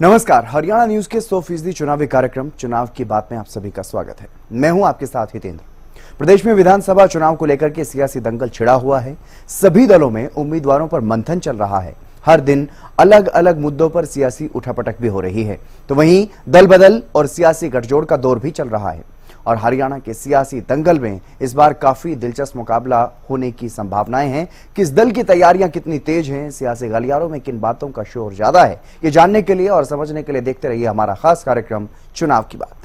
नमस्कार, हरियाणा न्यूज के 100% चुनावी कार्यक्रम चुनाव की बात में आप सभी का स्वागत है। मैं हूं आपके साथ हितेंद्र। प्रदेश में विधानसभा चुनाव को लेकर के सियासी दंगल छिड़ा हुआ है। सभी दलों में उम्मीदवारों पर मंथन चल रहा है। हर दिन अलग अलग मुद्दों पर सियासी उठापटक भी हो रही है, तो वहीं दल बदल और सियासी गठजोड़ का दौर भी चल रहा है। और हरियाणा के सियासी दंगल में इस बार काफी दिलचस्प मुकाबला होने की संभावनाएं हैं। किस दल की तैयारियां कितनी तेज हैं, सियासी गलियारों में किन बातों का शोर ज्यादा है, ये जानने के लिए और समझने के लिए देखते रहिए हमारा खास कार्यक्रम चुनाव की बात।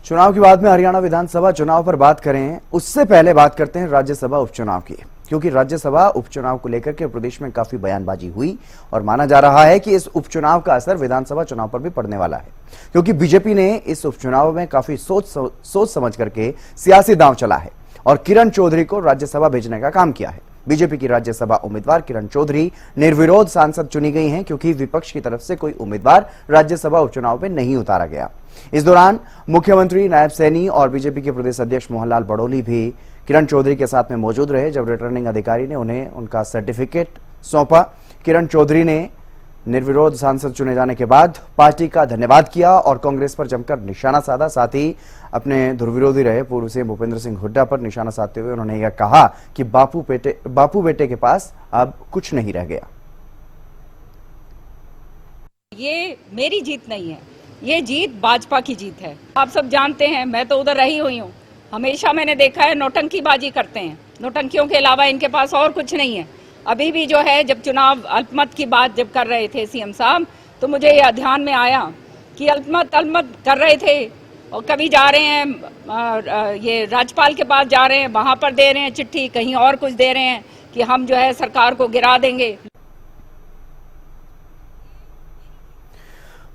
चुनाव की बात में हरियाणा विधानसभा चुनाव पर बात करें, उससे पहले बात करते हैं राज्यसभा उपचुनाव की, क्योंकि राज्यसभा उपचुनाव को लेकर के प्रदेश में काफी बयानबाजी हुई और माना जा रहा है कि इस उपचुनाव का असर विधानसभा चुनाव पर भी पड़ने वाला है, क्योंकि बीजेपी ने इस उपचुनाव में काफी सोच समझ करके सियासी दांव चला है और किरण चौधरी को राज्यसभा भेजने का काम किया है। बीजेपी की राज्यसभा उम्मीदवार किरण चौधरी निर्विरोध सांसद चुनी गई हैं, क्योंकि विपक्ष की तरफ से कोई उम्मीदवार राज्यसभा उपचुनाव में नहीं उतारा गया। इस दौरान मुख्यमंत्री नायब सैनी और बीजेपी के प्रदेश अध्यक्ष मोहनलाल बड़ोली भी किरण चौधरी के साथ में मौजूद रहे। जब रिटर्निंग अधिकारी ने उन्हें उनका सर्टिफिकेट सौंपा, किरण चौधरी ने निर्विरोध सांसद चुने जाने के बाद पार्टी का धन्यवाद किया और कांग्रेस पर जमकर निशाना साधा। साथ ही अपने धुरविरोधी रहे पूर्व सीएम भूपेंद्र सिंह हुड्डा पर निशाना साधते हुए उन्होंने यह कहा कि बापू बेटे के पास अब कुछ नहीं रह गया। ये मेरी जीत नहीं है, ये जीत भाजपा की जीत है। आप सब जानते हैं, मैं तो उधर रही हुई हूँ। हमेशा मैंने देखा है नौटंकीबाजी करते हैं, नौटंकियों के अलावा इनके पास और कुछ नहीं है। अभी भी जो है, जब चुनाव अल्पमत की बात जब कर रहे थे सीएम साहब, तो मुझे यह ध्यान में आया कि अल्पमत कर रहे थे और कभी जा रहे हैं ये राज्यपाल के पास जा रहे हैं, वहां पर दे रहे हैं चिट्ठी, कहीं और कुछ दे रहे हैं कि हम जो है सरकार को गिरा देंगे।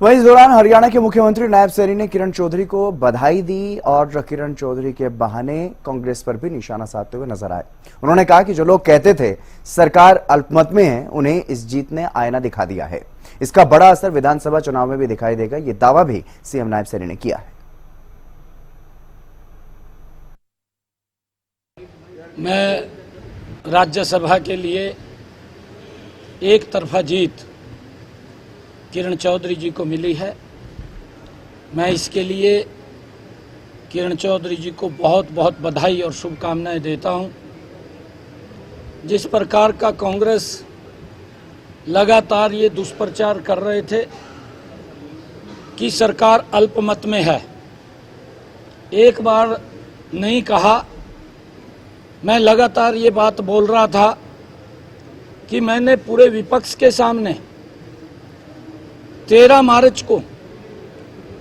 वहीं इस दौरान हरियाणा के मुख्यमंत्री नायब सैनी ने किरण चौधरी को बधाई दी और किरण चौधरी के बहाने कांग्रेस पर भी निशाना साधते हुए नजर आए। उन्होंने कहा कि जो लोग कहते थे सरकार अल्पमत में है, उन्हें इस जीत ने आईना दिखा दिया है। इसका बड़ा असर विधानसभा चुनाव में भी दिखाई देगा, ये दावा भी सीएम नायब सैनी ने किया है। मैं राज्यसभा के लिए एक तरफा जीत किरण चौधरी जी को मिली है। मैं इसके लिए किरण चौधरी जी को बहुत बहुत बधाई और शुभकामनाएं देता हूं। जिस प्रकार का कांग्रेस लगातार ये दुष्प्रचार कर रहे थे कि सरकार अल्पमत में है, एक बार नहीं कहा, मैं लगातार ये बात बोल रहा था कि मैंने पूरे विपक्ष के सामने 13 मार्च को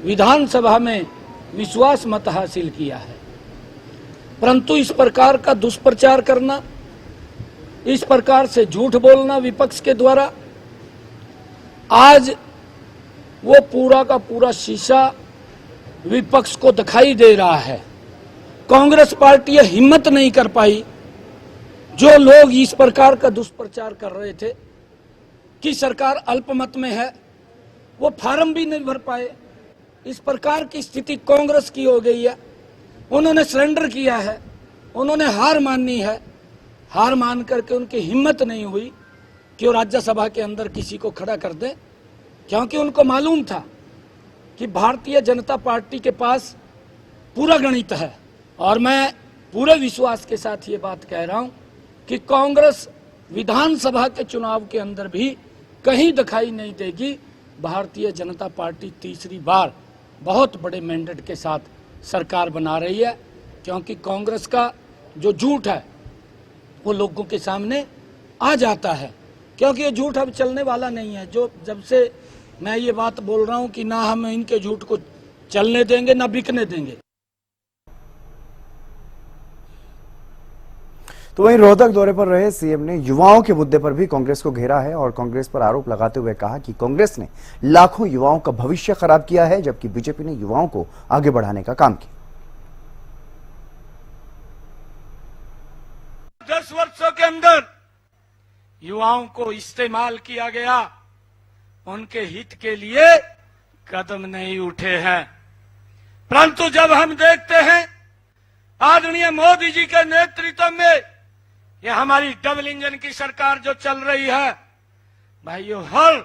विधानसभा में विश्वास मत हासिल किया है। परंतु इस प्रकार का दुष्प्रचार करना, इस प्रकार से झूठ बोलना विपक्ष के द्वारा, आज वो पूरा का पूरा शीशा विपक्ष को दिखाई दे रहा है। कांग्रेस पार्टी यह हिम्मत नहीं कर पाई, जो लोग इस प्रकार का दुष्प्रचार कर रहे थे कि सरकार अल्पमत में है, वो फार्म भी नहीं भर पाए। इस प्रकार की स्थिति कांग्रेस की हो गई है। उन्होंने सरेंडर किया है, उन्होंने हार मानी है। हार मान करके उनकी हिम्मत नहीं हुई कि वो राज्यसभा के अंदर किसी को खड़ा कर दे, क्योंकि उनको मालूम था कि भारतीय जनता पार्टी के पास पूरा गणित है। और मैं पूरे विश्वास के साथ ये बात कह रहा हूं कि कांग्रेस विधानसभा के चुनाव के अंदर भी कहीं दिखाई नहीं देगी। भारतीय जनता पार्टी तीसरी बार बहुत बड़े मैंडेट के साथ सरकार बना रही है, क्योंकि कांग्रेस का जो झूठ है वो लोगों के सामने आ जाता है, क्योंकि ये झूठ अब चलने वाला नहीं है। जो जब से मैं ये बात बोल रहा हूं कि ना हम इनके झूठ को चलने देंगे ना बिकने देंगे। तो वहीं रोहतक दौरे पर रहे सीएम ने युवाओं के मुद्दे पर भी कांग्रेस को घेरा है और कांग्रेस पर आरोप लगाते हुए कहा कि कांग्रेस ने लाखों युवाओं का भविष्य खराब किया है, जबकि बीजेपी ने युवाओं को आगे बढ़ाने का काम किया। 10 वर्षों के अंदर युवाओं को इस्तेमाल किया गया, उनके हित के लिए कदम नहीं उठे हैं। परंतु जब हम देखते हैं आदरणीय मोदी जी के नेतृत्व में ये हमारी डबल इंजन की सरकार जो चल रही है, भाइयों, हर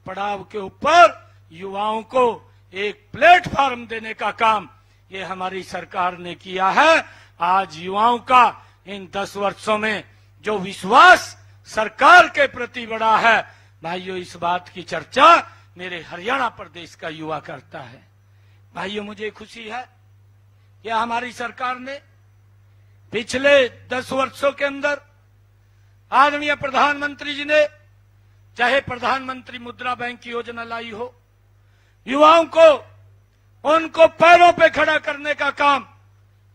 पड़ाव के ऊपर युवाओं को एक प्लेटफॉर्म देने का काम ये हमारी सरकार ने किया है। आज युवाओं का इन 10 वर्षों में जो विश्वास सरकार के प्रति बढ़ा है, भाइयों, इस बात की चर्चा मेरे हरियाणा प्रदेश का युवा करता है। भाइयों, मुझे खुशी है कि हमारी सरकार ने पिछले 10 वर्षों के अंदर आदरणीय प्रधानमंत्री जी ने चाहे प्रधानमंत्री मुद्रा बैंक की योजना लाई हो, युवाओं को उनको पैरों पे खड़ा करने का काम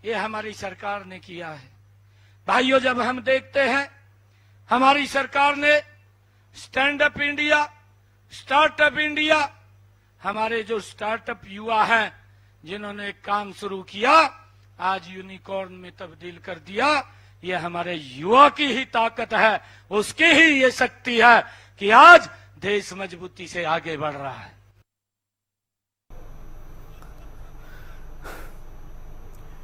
ये हमारी सरकार ने किया है। भाइयों, जब हम देखते हैं हमारी सरकार ने stand up India, startup India, हमारे जो स्टार्टअप युवा हैं जिन्होंने काम शुरू किया, आज यूनिकॉर्न में तब्दील कर दिया, ये हमारे युवा की ही ताकत है, उसकी ही ये शक्ति है कि आज देश मजबूती से आगे बढ़ रहा है।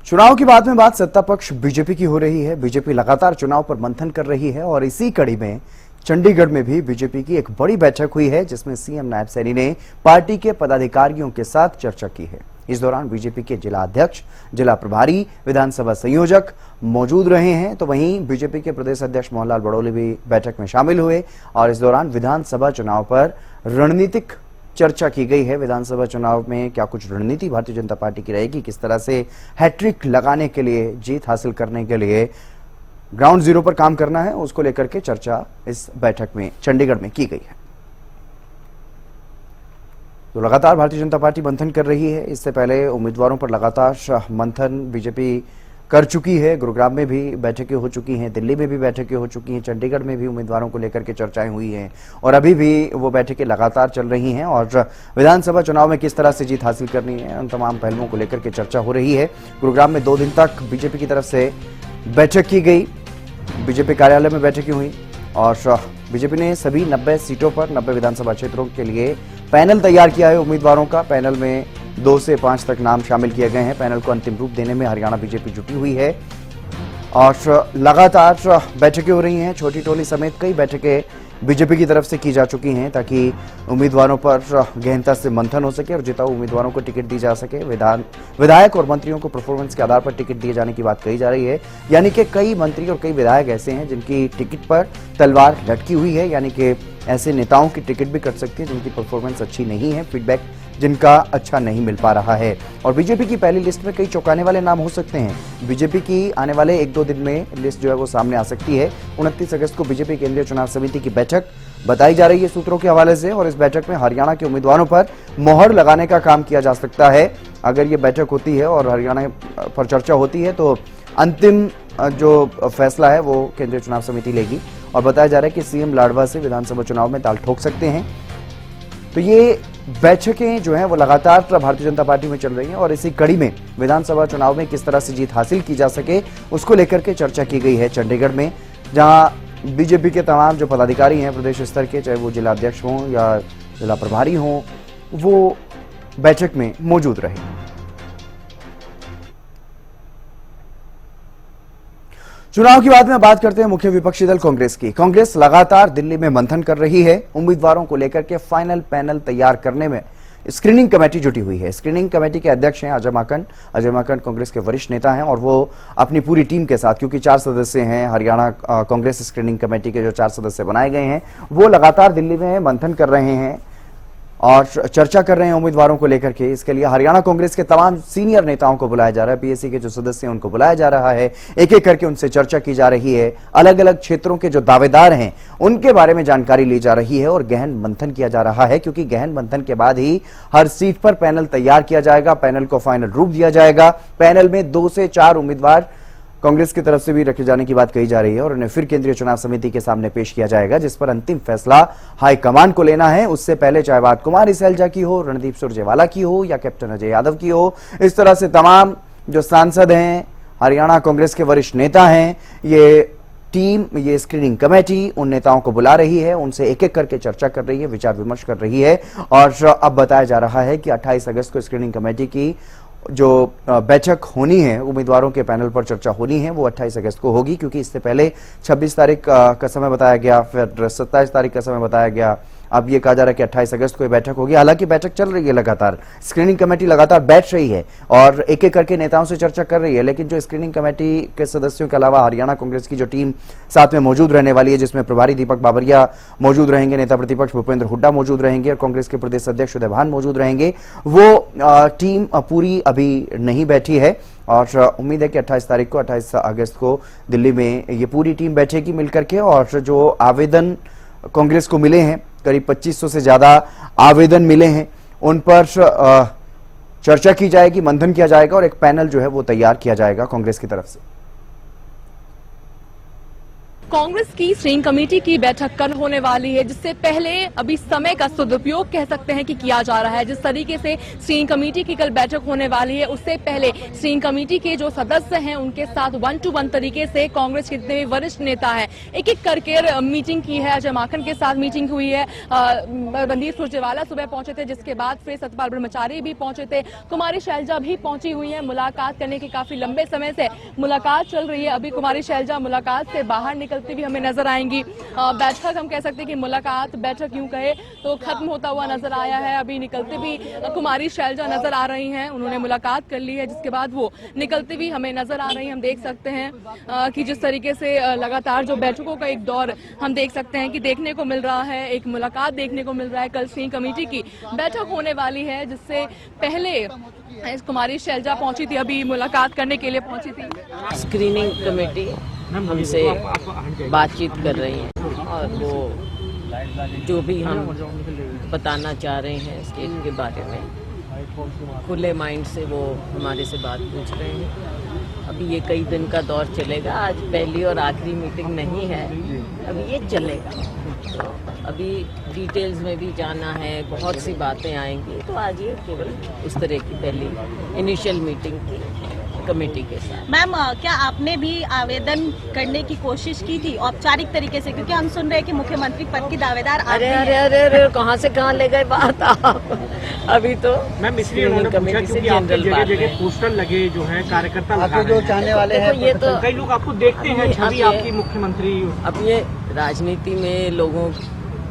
चुनाव की बाद में बात सत्ता पक्ष बीजेपी की हो रही है। बीजेपी लगातार चुनाव पर मंथन कर रही है और इसी कड़ी में चंडीगढ़ में भी बीजेपी की एक बड़ी बैठक हुई है, जिसमें सीएम नायब सैनी ने पार्टी के पदाधिकारियों के साथ चर्चा की है। इस दौरान बीजेपी के जिला अध्यक्ष, जिला प्रभारी, विधानसभा संयोजक मौजूद रहे हैं, तो वहीं बीजेपी के प्रदेश अध्यक्ष मोहनलाल बड़ौली भी बैठक में शामिल हुए और इस दौरान विधानसभा चुनाव पर रणनीतिक चर्चा की गई है। विधानसभा चुनाव में क्या कुछ रणनीति भारतीय जनता पार्टी की रहेगी, किस तरह से हैट्रिक लगाने के लिए, जीत हासिल करने के लिए ग्राउंड जीरो पर काम करना है, उसको लेकर के चर्चा इस बैठक में चंडीगढ़ में की गई है। तो लगातार भारतीय जनता पार्टी मंथन कर रही है। इससे पहले उम्मीदवारों पर लगातार मंथन बीजेपी कर चुकी है। गुरुग्राम में भी बैठकें हो चुकी हैं, दिल्ली में भी बैठकें हो चुकी हैं, चंडीगढ़ में भी उम्मीदवारों को लेकर के चर्चाएं हुई हैं और अभी भी वो बैठकें लगातार चल रही हैं और विधानसभा चुनाव में किस तरह से जीत हासिल करनी है, उन तमाम पहलुओं को लेकर के चर्चा हो रही है। गुरुग्राम में 2 दिन तक बीजेपी की तरफ से बैठक की गई, बीजेपी कार्यालय में बैठकें हुई और बीजेपी ने सभी 90 सीटों पर 90 विधानसभा क्षेत्रों के लिए पैनल तैयार किया है उम्मीदवारों का। पैनल में 2 से 5 तक नाम शामिल किए गए हैं। पैनल को अंतिम रूप देने में हरियाणा बीजेपी जुटी हुई है और लगातार बैठकें हो रही हैं। छोटी टोली समेत कई बैठकें बीजेपी की तरफ से की जा चुकी हैं ताकि उम्मीदवारों पर गहनता से मंथन हो सके और जिताऊ उम्मीदवारों को टिकट दी जा सके। विधायक और मंत्रियों को परफॉर्मेंस के आधार पर टिकट दिए जाने की बात कही जा रही है, यानी कि कई मंत्री और कई विधायक ऐसे हैं जिनकी टिकट पर तलवार लटकी हुई है, यानी कि ऐसे नेताओं की टिकट भी कट सकती है जिनकी परफॉर्मेंस अच्छी नहीं है, फीडबैक जिनका अच्छा नहीं मिल पा रहा है। और बीजेपी की पहली लिस्ट में कई चौंकाने वाले नाम हो सकते हैं। बीजेपी की आने वाले 1-2 दिन में लिस्ट जो है वो सामने आ सकती है। 29 अगस्त को बीजेपी केंद्रीय चुनाव समिति की बैठक बताई जा रही है सूत्रों के हवाले से और इस बैठक में हरियाणा के उम्मीदवारों पर मोहर लगाने का काम किया जा सकता है। अगर ये बैठक होती है और हरियाणा पर चर्चा होती है तो अंतिम जो फैसला है वो केंद्रीय चुनाव समिति लेगी और बताया जा रहा है कि सीएम लाडवा से विधानसभा चुनाव में ताल ठोक सकते हैं। तो ये बैठकें जो हैं वो लगातार भारतीय जनता पार्टी में चल रही हैं और इसी कड़ी में विधानसभा चुनाव में किस तरह से जीत हासिल की जा सके उसको लेकर के चर्चा की गई है चंडीगढ़ में, जहां बीजेपी के तमाम जो पदाधिकारी हैं प्रदेश स्तर के, चाहे वो जिला अध्यक्ष हों या जिला प्रभारी हों, वो बैठक में मौजूद रहे। चुनाव की बाद में बात करते हैं मुख्य विपक्षी दल कांग्रेस की। कांग्रेस लगातार दिल्ली में मंथन कर रही है। उम्मीदवारों को लेकर के फाइनल पैनल तैयार करने में स्क्रीनिंग कमेटी जुटी हुई है। स्क्रीनिंग कमेटी के अध्यक्ष हैं अजय माकन। अजय माकन कांग्रेस के वरिष्ठ नेता हैं और वो अपनी पूरी टीम के साथ, क्योंकि 4 सदस्य हैं हरियाणा कांग्रेस स्क्रीनिंग कमेटी के, जो 4 सदस्य बनाए गए हैं, वो लगातार दिल्ली में मंथन कर रहे हैं और चर्चा कर रहे हैं उम्मीदवारों को लेकर के। इसके लिए हरियाणा कांग्रेस के तमाम सीनियर नेताओं को बुलाया जा रहा है, पीएसी के जो सदस्य हैं उनको बुलाया जा रहा है, एक एक करके उनसे चर्चा की जा रही है। अलग अलग क्षेत्रों के जो दावेदार हैं उनके बारे में जानकारी ली जा रही है और गहन मंथन किया जा रहा है, क्योंकि गहन मंथन के बाद ही हर सीट पर पैनल तैयार किया जाएगा, पैनल को फाइनल रूप दिया जाएगा। पैनल में 2 से 4 उम्मीदवार कांग्रेस की तरफ से भी रखे जाने की बात कही जा रही है और उन्हें फिर केंद्रीय चुनाव समिति के सामने पेश किया जाएगा, जिस पर अंतिम फैसला हाईकमान को लेना है। उससे पहले चाहे बात कुमारी सैलजा की हो, रणदीप सुरजेवाला की हो या कैप्टन अजय यादव की हो, इस तरह से तमाम जो सांसद हैं, हरियाणा कांग्रेस के वरिष्ठ नेता हैं, ये टीम, ये स्क्रीनिंग कमेटी उन नेताओं को बुला रही है, उनसे एक एक करके चर्चा कर रही है, विचार विमर्श कर रही है। और अब बताया जा रहा है कि 28 अगस्त को स्क्रीनिंग कमेटी की जो बैठक होनी है, उम्मीदवारों के पैनल पर चर्चा होनी है, वो 28 अगस्त को होगी, क्योंकि इससे पहले 26 तारीख का समय बताया गया, फिर 27 तारीख का समय बताया गया। अब ये कहा जा रहा है कि 28 अगस्त को ये बैठक होगी। हालांकि बैठक चल रही है लगातार, स्क्रीनिंग कमेटी लगातार बैठ रही है और एक एक करके नेताओं से चर्चा कर रही है। लेकिन जो स्क्रीनिंग कमेटी के सदस्यों के अलावा हरियाणा कांग्रेस की जो टीम साथ में मौजूद रहने वाली है, जिसमें प्रभारी दीपक बाबरिया मौजूद रहेंगे, नेता प्रतिपक्ष भूपेंद्र हुड्डा मौजूद रहेंगे और कांग्रेस के प्रदेश अध्यक्ष उदय भान मौजूद रहेंगे, वो टीम पूरी अभी नहीं बैठी है। और उम्मीद है कि 28 तारीख को 28 अगस्त को दिल्ली में ये पूरी टीम बैठेगी मिलकर के, और जो आवेदन कांग्रेस को मिले हैं, करीब 2500 से ज्यादा आवेदन मिले हैं, उन पर चर्चा की जाएगी, मंथन किया जाएगा और एक पैनल जो है वो तैयार किया जाएगा कांग्रेस की तरफ से। कांग्रेस की स्क्रीनिंग कमेटी की बैठक कल होने वाली है, जिससे पहले अभी समय का सदुपयोग कह सकते हैं कि किया जा रहा है। जिस तरीके से स्क्रीनिंग कमेटी की कल बैठक होने वाली है, उससे पहले स्क्रीनिंग कमेटी के जो सदस्य हैं उनके साथ 1-to-1 तरीके से कांग्रेस के जितने भी वरिष्ठ नेता हैं एक एक करके मीटिंग की है। अजय माकन के साथ मीटिंग हुई है, रणदीप सुरजेवाला सुबह पहुंचे थे, जिसके बाद फिर सतपाल ब्रह्मचारी भी पहुंचे थे, कुमारी शैलजा भी पहुंची हुई है। मुलाकात करने की काफी लंबे समय से मुलाकात चल रही है। अभी कुमारी शैलजा मुलाकात से बाहर निकलती भी हमें नजर आएंगी। बैठक हम कह सकते हैं कि मुलाकात, बैठक यूं कहे तो खत्म होता हुआ नजर आया है। अभी निकलते भी कुमारी शैलजा नजर आ रही हैं, उन्होंने मुलाकात कर ली है, जिसके बाद वो निकलते भी हमें नजर आ रही हैं। हम देख सकते हैं कि जिस तरीके से लगातार जो बैठकों का एक दौर हम देख सकते हैं कि देखने को मिल रहा है, एक मुलाकात देखने को मिल रहा है। कल स्क्रीनिंग कमेटी की बैठक होने वाली है, जिससे पहले कुमारी शैलजा पहुंची थी, अभी मुलाकात करने के लिए पहुंची थी। स्क्रीनिंग कमेटी हमसे बातचीत कर रही है और वो जो भी हम बताना चाह रहे हैं स्टेट के बारे में खुले माइंड से वो हमारे से बात पूछ रहे हैं। अभी ये कई दिन का दौर चलेगा, आज पहली और आखिरी मीटिंग नहीं है, अभी ये चलेगा। तो अभी डिटेल्स में भी जाना है, बहुत सी बातें आएंगी, तो आज ये केवल उस तरह की पहली इनिशियल मीटिंग की कमेटी के साथ। मैम, क्या आपने भी आवेदन करने की कोशिश की थी औपचारिक तरीके से, क्योंकि हम सुन रहे हैं कि मुख्यमंत्री पद की दावेदार आप अरे अरे अरे अरे कहाँ से कहाँ ले गए बात आप। अभी तो मैम इसलिए उन्होंने पूछा क्योंकि आपके जगह पोस्टर लगे जो है कार्यकर्ता लगा जो चाहने वाले हैं, ये तो कई लोग आपको देखते हैं छवि आपकी मुख्यमंत्री। अब ये राजनीति में लोगों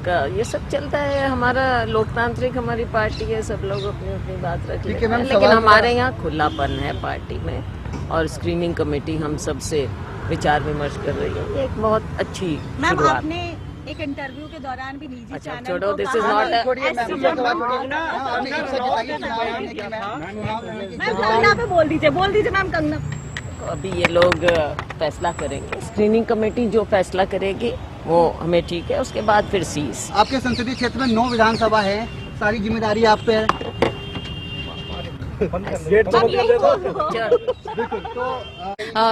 का ये सब चलता है, हमारा लोकतांत्रिक हमारी पार्टी है, सब लोग अपनी अपनी बात रख लेते हैं, लेकिन हमारे यहाँ खुलापन है पार्टी में और स्क्रीनिंग कमेटी हम सबसे विचार विमर्श कर रही है। ये एक बहुत अच्छी मैम, शुरुआत। आपने एक इंटरव्यू के दौरान भी निजी अच्छा, चैनल छोड़ो, को this is कहा- not मैम कंगना पे बोल दीजिए मैम कंगना। अभी ये लोग फैसला करेंगे, स्क्रीनिंग कमेटी जो फैसला करेगी वो हमें ठीक है, उसके बाद फिर सीज। आपके संसदीय क्षेत्र में 9 विधानसभा है, सारी जिम्मेदारी आप पे है।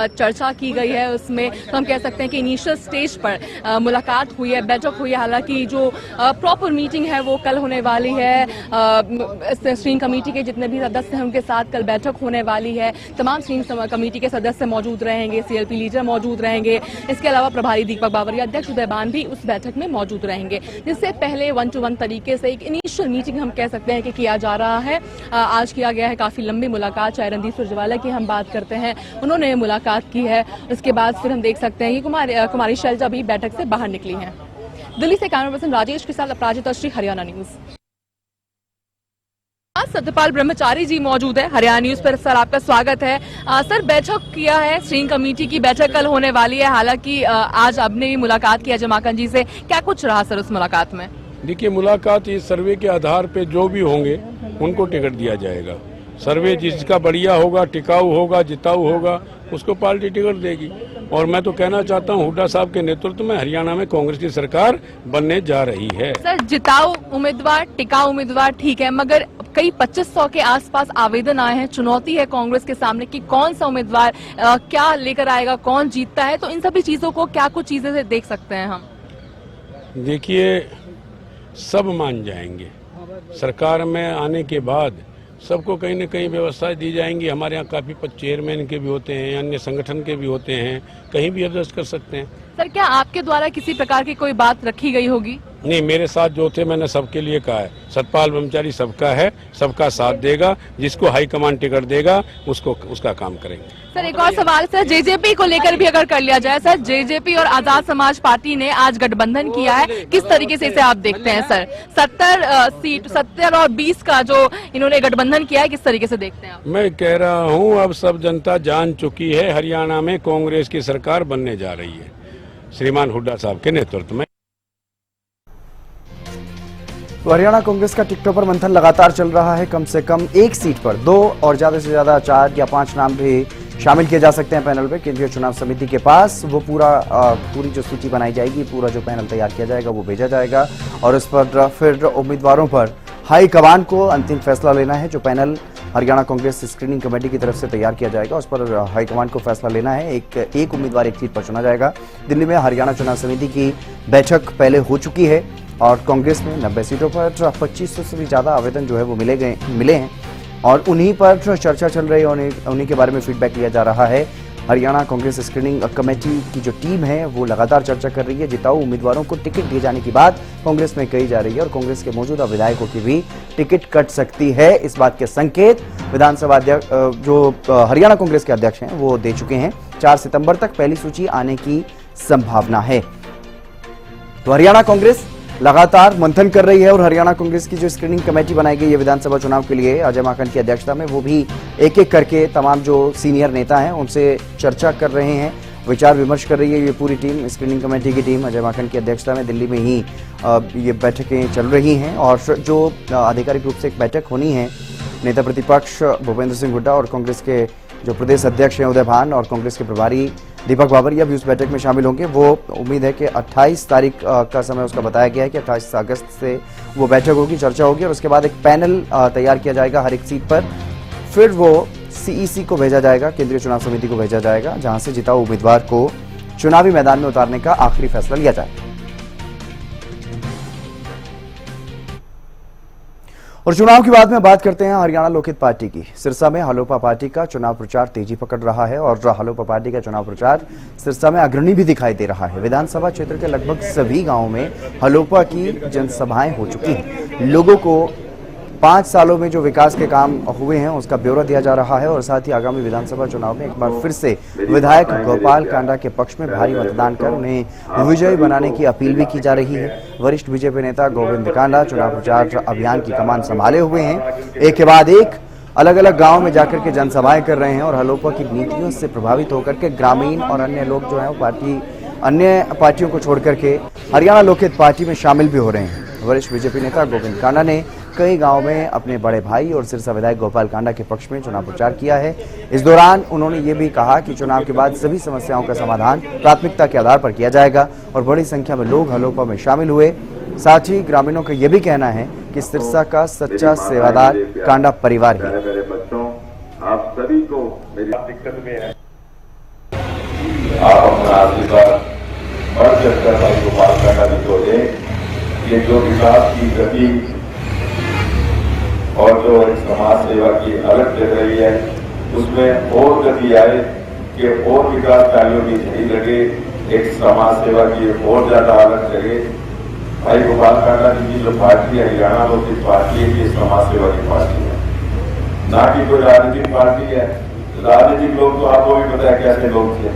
चर्चा की गई है, उसमें तो हम कह सकते हैं कि इनिशियल स्टेज पर मुलाकात हुई है, बैठक हुई है। हालांकि जो प्रॉपर मीटिंग है वो कल होने वाली है। स्क्रीनिंग कमेटी के जितने भी सदस्य हैं उनके साथ कल बैठक होने वाली है। तमाम स्क्रीनिंग कमेटी के सदस्य मौजूद रहेंगे, सीएलपी लीडर मौजूद रहेंगे, इसके अलावा प्रभारी दीपक बाबरिया, अध्यक्ष उदय भान भी उस बैठक में मौजूद रहेंगे। जिससे पहले 1-to-1 तरीके से एक इनिशियल मीटिंग हम कह सकते हैं कि किया जा रहा है। आज किया गया है काफी लंबी मुलाकात। चाहे रणदीप सुरजेवाला की हम बात करते हैं, उन्होंने मुलाकात की है, उसके बाद फिर हम देख सकते हैं कि कुमारी शैलजा भी बैठक से बाहर निकली हैं। दिल्ली से कैमरा पर्सन राजेश के साथ अपराजिता श्री, हरियाणा न्यूज। सत्यपाल ब्रह्मचारी जी मौजूद है हरियाणा न्यूज पर। सर, आपका स्वागत है। सर, बैठक किया है, स्क्रीनिंग कमेटी की बैठक कल होने वाली है। हालांकि आज आपने भी मुलाकात की अजय माकन जी से, क्या कुछ रहा सर उस मुलाकात में? देखिए, मुलाकात इस सर्वे के आधार पे जो भी होंगे उनको टिकट दिया जाएगा। सर्वे जिसका बढ़िया होगा, टिकाऊ होगा, जिताऊ होगा, उसको पार्टी टिकट देगी। और मैं तो कहना चाहता हूँ हुड्डा साहब के नेतृत्व में हरियाणा में कांग्रेस की सरकार बनने जा रही है। सर, जिताऊ उम्मीदवार, टिकाऊ उम्मीदवार ठीक है, मगर कई 2500 के आसपास आवेदन आए हैं। चुनौती है कांग्रेस के सामने कि कौन सा उम्मीदवार क्या लेकर आएगा, कौन जीतता है। तो इन सभी चीजों को क्या कुछ चीजें से देख सकते हैं हम? देखिए, सब मान जाएंगे। सरकार में आने के बाद सबको कहीं न कहीं व्यवस्था दी जाएंगी। हमारे यहाँ काफी चेयरमैन के भी होते हैं, अन्य संगठन के भी होते हैं, कहीं भी एडजस्ट कर सकते हैं। सर, क्या आपके द्वारा किसी प्रकार की कोई बात रखी गई होगी? नहीं, मेरे साथ जो थे मैंने सबके लिए कहा है, सतपाल ब्रह्मचारी सबका है, सबका साथ देगा, जिसको हाईकमान टिकट देगा उसको उसका काम करेंगे। सर, एक और सवाल सर, जेजेपी को लेकर भी अगर कर लिया जाए सर, जेजेपी और आजाद समाज पार्टी ने आज गठबंधन किया है, किस तरीके से इसे आप देखते हैं सर? 70 और 20 का जो इन्होंने गठबंधन किया है, किस तरीके से देखते हैं आप? मैं कह रहा हूँ अब सब जनता जान चुकी है, हरियाणा में कांग्रेस की सरकार बनने जा रही है श्रीमान हुड्डा साहब के नेतृत्व में। तो हरियाणा कांग्रेस का टिकटों पर मंथन लगातार चल रहा है। कम से कम एक सीट पर 2 और ज्यादा से ज्यादा 4 या 5 नाम भी शामिल किए जा सकते हैं पैनल पे। केंद्रीय चुनाव समिति के पास वो पूरी जो सूची बनाई जाएगी, पूरा जो पैनल तैयार किया जाएगा वो भेजा जाएगा और उस पर फिर उम्मीदवारों पर हाईकमान को अंतिम फैसला लेना है। जो panel Haryana Congress screening committee की तरफ से तैयार किया जाएगा उस पर हाईकमान को फैसला लेना है। एक उम्मीदवार एक सीट पर चुना जाएगा। दिल्ली में हरियाणा चुनाव समिति की बैठक पहले हो चुकी है और कांग्रेस में 90 सीटों पर 2500 से भी ज्यादा आवेदन जो है वो मिले हैं और उन्हीं पर चर्चा चल रही है, उन्हीं के बारे में फीडबैक लिया जा रहा है। हरियाणा कांग्रेस स्क्रीनिंग कमेटी की जो टीम है वो लगातार चर्चा कर रही है। जिताऊ उम्मीदवारों को टिकट दिए जाने की बात कांग्रेस में कही जा रही है और कांग्रेस के मौजूदा विधायकों की भी टिकट कट सकती है। इस बात के संकेत विधानसभा अध्यक्ष जो हरियाणा कांग्रेस के अध्यक्ष हैं वो दे चुके हैं। 4 सितंबर तक पहली सूची आने की संभावना है। तो हरियाणा कांग्रेस लगातार मंथन कर रही है और हरियाणा कांग्रेस की जो स्क्रीनिंग कमेटी बनाई गई है विधानसभा चुनाव के लिए अजय माकन की अध्यक्षता में, वो भी एक एक करके तमाम जो सीनियर नेता हैं उनसे चर्चा कर रहे हैं, विचार विमर्श कर रही है। ये पूरी टीम, स्क्रीनिंग कमेटी की टीम अजय माकन की अध्यक्षता में दिल्ली में ही ये बैठकें चल रही हैं और जो आधिकारिक रूप से एक बैठक होनी है, नेता प्रतिपक्ष भूपेंद्र सिंह हुड्डा और कांग्रेस के जो प्रदेश अध्यक्ष हैं उदय भान और कांग्रेस के प्रभारी दीपक बाबरिया भी उस बैठक में शामिल होंगे। वो उम्मीद है कि 28 तारीख का समय उसका बताया गया है कि 28 अगस्त से वो बैठक होगी, चर्चा होगी और उसके बाद एक पैनल तैयार किया जाएगा हर एक सीट पर। फिर वो सीईसी को भेजा जाएगा, केंद्रीय चुनाव समिति को भेजा जाएगा, जहां से जिताऊ उम्मीदवार को चुनावी मैदान में उतारने का आखिरी फैसला लिया जाएगा। और चुनाव की बाद में बात करते हैं हरियाणा लोकहित पार्टी की। सिरसा में हलोपा पार्टी का चुनाव प्रचार तेजी पकड़ रहा है और हलोपा पार्टी का चुनाव प्रचार सिरसा में अग्रणी भी दिखाई दे रहा है। विधानसभा क्षेत्र के लगभग सभी गांवों में हलोपा की जनसभाएं हो चुकी हैं। लोगों को 5 सालों में जो विकास के काम हुए हैं उसका ब्यौरा दिया जा रहा है और साथ ही आगामी विधानसभा चुनाव में एक बार फिर से विधायक गोपाल कांडा के पक्ष में भारी मतदान कर उन्हें विजयी बनाने की अपील भी की जा रही है। वरिष्ठ बीजेपी नेता गोविंद कांडा चुनाव प्रचार अभियान की कमान संभाले हुए हैं। एक के बाद एक अलग अलग गाँव में जाकर के जनसभाएं कर रहे हैं और हलोपा की नीतियों से प्रभावित होकर के ग्रामीण और अन्य लोग जो है अन्य पार्टियों को छोड़ करके हरियाणा लोकहित पार्टी में शामिल भी हो रहे हैं। वरिष्ठ बीजेपी नेता गोविंद कांडा ने कई गांव में अपने बड़े भाई और सिरसा विधायक गोपाल कांडा के पक्ष में चुनाव प्रचार किया है। इस दौरान उन्होंने ये भी कहा कि चुनाव के बाद सभी समस्याओं का समाधान प्राथमिकता के आधार पर किया जाएगा और बड़ी संख्या में लोग हलोपा में शामिल हुए। साथ ही ग्रामीणों का यह भी कहना है कि सिरसा का सच्चा सेवादार कांडा परिवार है। मेरे बच्चों, आप सभी को मेरी दिक्कत में है, आप अपना आशीर्वाद बढ़ चढ़कर भाई गोपाल कांडा जी को दें। ये जो विकास की गति और जो एक समाज सेवा की अलग चल रही है उसमें और गति आए कि और विकास कार्यों की झड़ी लगे, एक समाज सेवा की और ज्यादा अलग लगे। भाई गोपाल कांडा जी की जो पार्टी है हरियाणा लोकहित पार्टी है, ये समाज सेवा की पार्टी है, ना कि कोई राजनीतिक पार्टी है। राजनीतिक लोग तो आपको भी पता है कैसे लोग थे।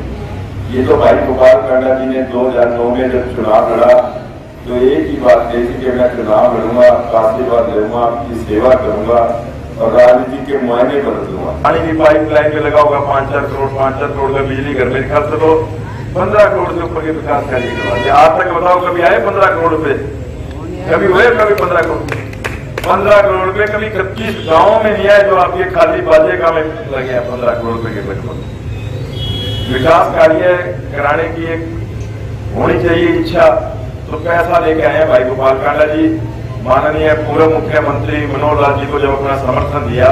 ये तो भाई गोपाल कांडा जी ने 2009 में जब चुनाव लड़ा तो एक ही बात कही थी कि मैं चुनाव लड़ूंगा, आपका आशीर्वाद लूंगा, आपकी सेवा करूंगा और राजनीति के मुआयने बदल दूंगा। पानी की पाइपलाइन में लगा होगा 5-4 करोड़ का बिजली घर में खर्च तो 15 करोड़ से ऊपर के विकास कार्य करवा दिया। आज तक बताओ कभी आए 15 करोड़ रुपए? कभी हुए? कभी 15 करोड़ रुपए कभी 25 गाँव में नहीं आए जो आपके खाली बाजे का में लगे हैं 15 करोड़ रुपए के लगभग। विकास कार्य कराने की एक होनी चाहिए इच्छा, तो पैसा लेके आए हैं भाई गोपाल कांडा जी। माननीय पूर्व मुख्यमंत्री मनोहर लाल जी को जब अपना समर्थन दिया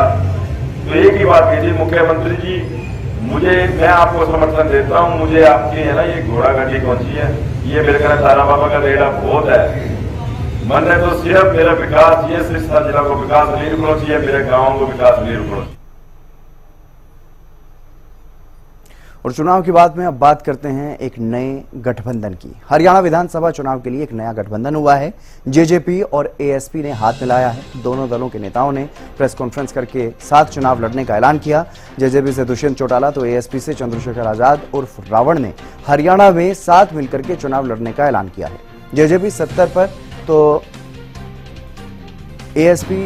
तो एक ही बात कही थी, मुख्यमंत्री जी मैं आपको समर्थन देता हूं, मुझे आपकी है ना ये घोड़ा गाड़ी कौन सी है, ये मेरे कहना तारा बाबा का रेड़ा बहुत है। मन है तो सिर्फ मेरा विकास, ये सिरसा जिला को विकास नहीं रुकना चाहिए, मेरे गाँव को विकास नहीं रुकना चाहिए। और चुनाव की बात में अब बात करते हैं एक नए गठबंधन की। हरियाणा विधानसभा चुनाव के लिए एक नया गठबंधन हुआ है। जेजेपी और एएसपी ने हाथ मिलाया है। दोनों दलों के नेताओं ने प्रेस कॉन्फ्रेंस करके साथ चुनाव लड़ने का ऐलान किया। जेजेपी से दुष्यंत चौटाला तो एएसपी से चंद्रशेखर आजाद उर्फ रावण ने हरियाणा में साथ मिलकर के चुनाव लड़ने का ऐलान किया है। जेजेपी 70 पर तो एएसपी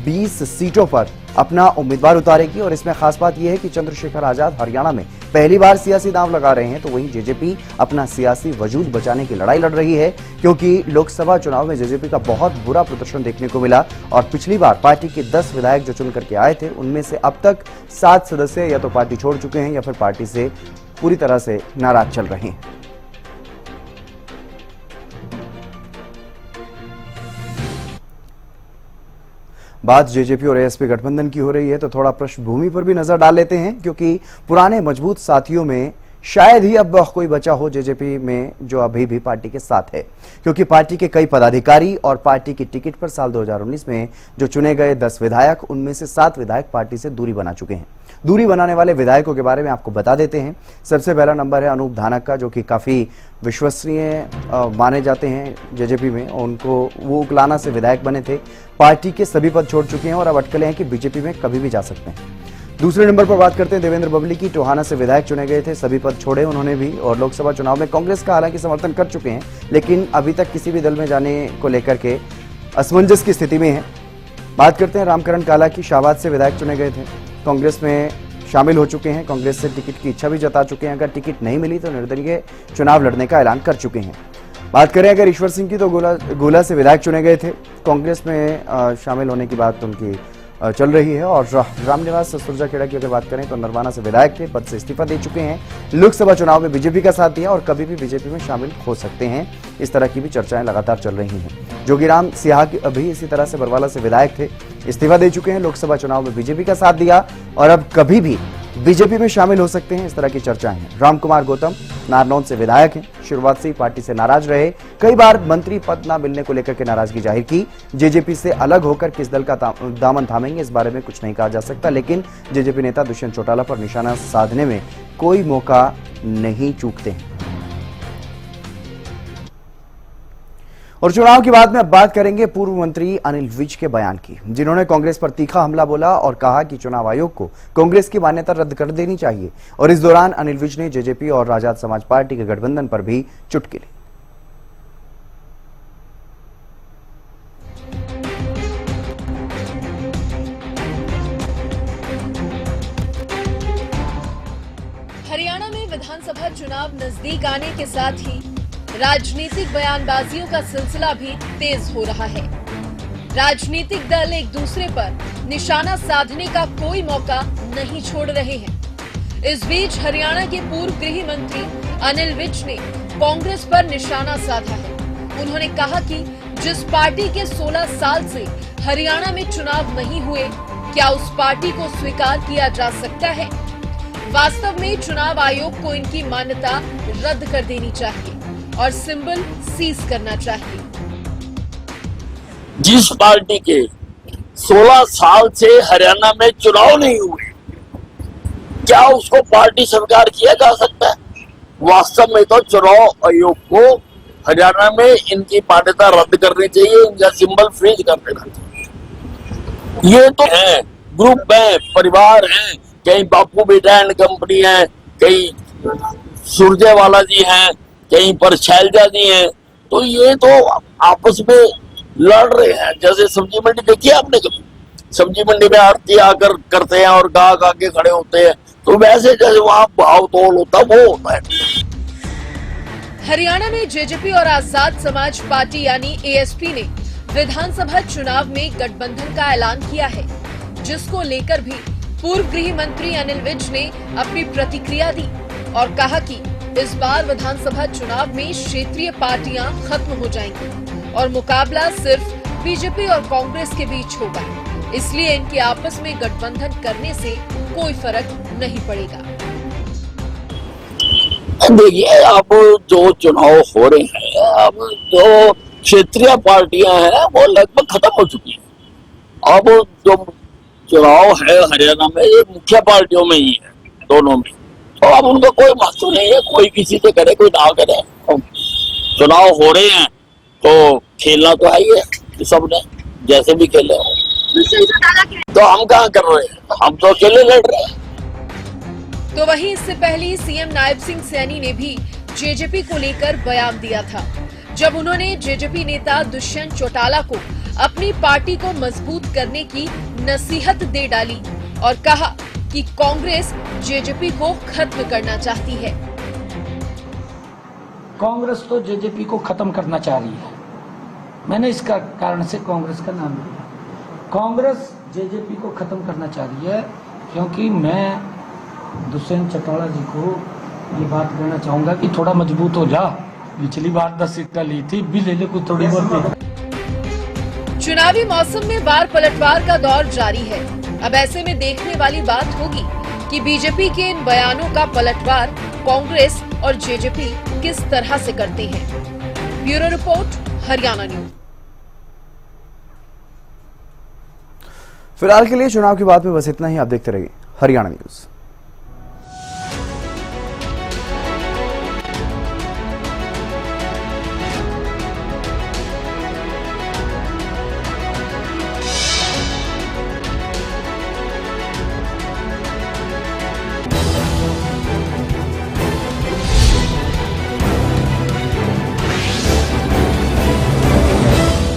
20 सीटों पर अपना उम्मीदवार उतारेगी और इसमें खास बात यह है कि चंद्रशेखर आजाद हरियाणा में पहली बार सियासी दांव लगा रहे हैं, तो वहीं जेजेपी अपना सियासी वजूद बचाने की लड़ाई लड़ रही है, क्योंकि लोकसभा चुनाव में जेजेपी का बहुत बुरा प्रदर्शन देखने को मिला और पिछली बार पार्टी के 10 विधायक जो चुन करके आए थे उनमें से अब तक 7 सदस्य या तो पार्टी छोड़ चुके हैं या फिर पार्टी से पूरी तरह से नाराज चल रहे हैं। बात जेजेपी और एएसपी गठबंधन की हो रही है तो थोड़ा पृष्ठभूमि पर भी नजर डाल लेते हैं, क्योंकि पुराने मजबूत साथियों में शायद ही अब कोई बचा हो जेजेपी में जो अभी भी पार्टी के साथ है, क्योंकि पार्टी के कई पदाधिकारी और पार्टी की टिकट पर साल 2019 में जो चुने गए 10 विधायक, उनमें से 7 विधायक पार्टी से दूरी बना चुके हैं। दूरी बनाने वाले विधायकों के बारे में आपको बता देते हैं। सबसे पहला नंबर है अनूप धानक का, जो कि काफी विश्वसनीय माने जाते हैं जेजेपी में। उनको वो उकलाना से विधायक बने थे, पार्टी के सभी पद छोड़ चुके हैं और अब अटकले हैं कि बीजेपी में कभी भी जा सकते हैं। दूसरे नंबर पर बात करते हैं देवेंद्र बबली की। टोहाना से विधायक चुने गए थे, सभी पद छोड़े उन्होंने भी और लोकसभा चुनाव में कांग्रेस का हालांकि समर्थन कर चुके हैं, लेकिन अभी तक किसी भी दल में जाने को लेकर के असमंजस की स्थिति में है। बात करते हैं रामकरण काला की। शाहबाद से विधायक चुने गए थे, कांग्रेस में शामिल हो चुके हैं, कांग्रेस से टिकट की इच्छा भी जता चुके हैं। अगर टिकट नहीं मिली तो निर्दलीय चुनाव लड़ने का ऐलान कर चुके हैं। बात करें अगर ईश्वर सिंह की तो गोला से विधायक चुने गए थे, कांग्रेस में शामिल होने की बात उनकी चल रही है। और रामनिवास सुरजाखेड़ा की अगर बात करें तो नरवाना से विधायक थे, पद से इस्तीफा दे चुके हैं। लोकसभा चुनाव में बीजेपी का साथ दिया और कभी भी बीजेपी में शामिल हो सकते हैं, इस तरह की भी चर्चाएं लगातार चल रही हैं। जोगीराम सिहा अभी इसी तरह से बरवाला से विधायक थे, इस्तीफा दे चुके हैं, लोकसभा चुनाव में बीजेपी का साथ दिया और अब कभी भी बीजेपी में शामिल हो सकते हैं, इस तरह की चर्चाएं हैं। रामकुमार गौतम नारनौल से विधायक हैं, शुरुआत से ही पार्टी से नाराज रहे, कई बार मंत्री पद न मिलने को लेकर के नाराजगी जाहिर की। जेजेपी से अलग होकर किस दल का दामन थामेंगे इस बारे में कुछ नहीं कहा जा सकता, लेकिन जेजेपी नेता दुष्यंत चौटाला पर निशाना साधने में कोई मौका नहीं चूकते हैं। और चुनाव की बाद में अब बात करेंगे पूर्व मंत्री अनिल विज के बयान की, जिन्होंने कांग्रेस पर तीखा हमला बोला और कहा कि चुनाव आयोग को कांग्रेस की मान्यता रद्द कर देनी चाहिए। और इस दौरान अनिल विज ने जेजेपी और आजाद समाज पार्टी के गठबंधन पर भी चुटकी ली। हरियाणा में विधानसभा चुनाव नजदीक आने के साथ ही राजनीतिक बयानबाजियों का सिलसिला भी तेज हो रहा है। राजनीतिक दल एक दूसरे पर निशाना साधने का कोई मौका नहीं छोड़ रहे हैं। इस बीच हरियाणा के पूर्व गृह मंत्री अनिल विज ने कांग्रेस पर निशाना साधा है। उन्होंने कहा कि जिस पार्टी के 16 साल से हरियाणा में चुनाव नहीं हुए, क्या उस पार्टी को स्वीकार किया जा सकता है? वास्तव में चुनाव आयोग को इनकी मान्यता रद्द कर देनी चाहिए और सिंबल सीज करना चाहिए। जिस पार्टी के 16 साल से हरियाणा में चुनाव नहीं हुए, क्या उसको पार्टी स्वीकार किया जा सकता है? वास्तव में तो चुनाव आयोग को हरियाणा में इनकी मान्यता रद्द करनी चाहिए, इनका सिंबल फ्रीज कर देना चाहिए। ये तो है, ग्रुप है, परिवार है, कहीं बापू बेटा एंड कंपनी है, कहीं सुरजेवाला जी हैं, कहीं पर शैलजा जी हैं, तो ये तो आपस में लड़ रहे हैं। जैसे सब्जी मंडी देखी आपने कभी? सब्जी मंडी में आरती आकर करते हैं और गाहक आके खड़े होते हैं, तो वैसे जैसे वहां भाव तोल होता वो होता है। हरियाणा में जेजेपी और आजाद समाज पार्टी यानी एएसपी ने विधानसभा चुनाव में गठबंधन का ऐलान किया है, जिसको लेकर भी पूर्व गृह मंत्री अनिल विज ने अपनी प्रतिक्रिया दी और कहा कि इस बार विधानसभा चुनाव में क्षेत्रीय पार्टियां खत्म हो जाएंगी और मुकाबला सिर्फ बीजेपी और कांग्रेस के बीच होगा, इसलिए इनके आपस में गठबंधन करने से कोई फर्क नहीं पड़ेगा। देखिए, अब जो चुनाव हो रहे हैं, अब जो क्षेत्रीय पार्टियां हैं वो लगभग खत्म हो चुकी हैं। अब जो चुनाव है हरियाणा में ये मुख्य पार्टियों में ही है, दोनों में, तो अब उनका कोई महत्व नहीं है, कोई किसी से करे कोई ना करे। चुनाव हो रहे हैं तो खेलना तो है ही है, सबने जैसे भी खेले हो। तो हम कहाँ कर रहे हैं, हम तो अकेले लड़ रहे हैं। तो वहीं इससे पहले सीएम नायब सिंह सैनी ने भी जेजेपी को लेकर बयान दिया था, जब उन्होंने जेजेपी नेता दुष्यंत चौटाला को अपनी पार्टी को मजबूत करने की नसीहत दे डाली और कहा कि कांग्रेस जेजेपी को खत्म करना चाहती है। कांग्रेस तो जेजेपी को खत्म करना चाह रही है, मैंने इसका कारण से कांग्रेस का नाम लिया। कांग्रेस जेजेपी को खत्म करना चाह रही है क्योंकि मैं दुष्यंत चौटाला जी को ये बात कहना चाहूंगा कि थोड़ा मजबूत हो जा। पिछली बार 10 सीटें ली थी, भी ले ले कोई थोड़ी बहुत। चुनावी मौसम में वार पलटवार का दौर जारी है। अब ऐसे में देखने वाली बात होगी कि बीजेपी के इन बयानों का पलटवार कांग्रेस और जेजेपी किस तरह से करते हैं। Bureau report, Haryana news. फिलहाल के लिए चुनाव की बात में बस इतना ही। आप देखते रहिए हरियाणा न्यूज।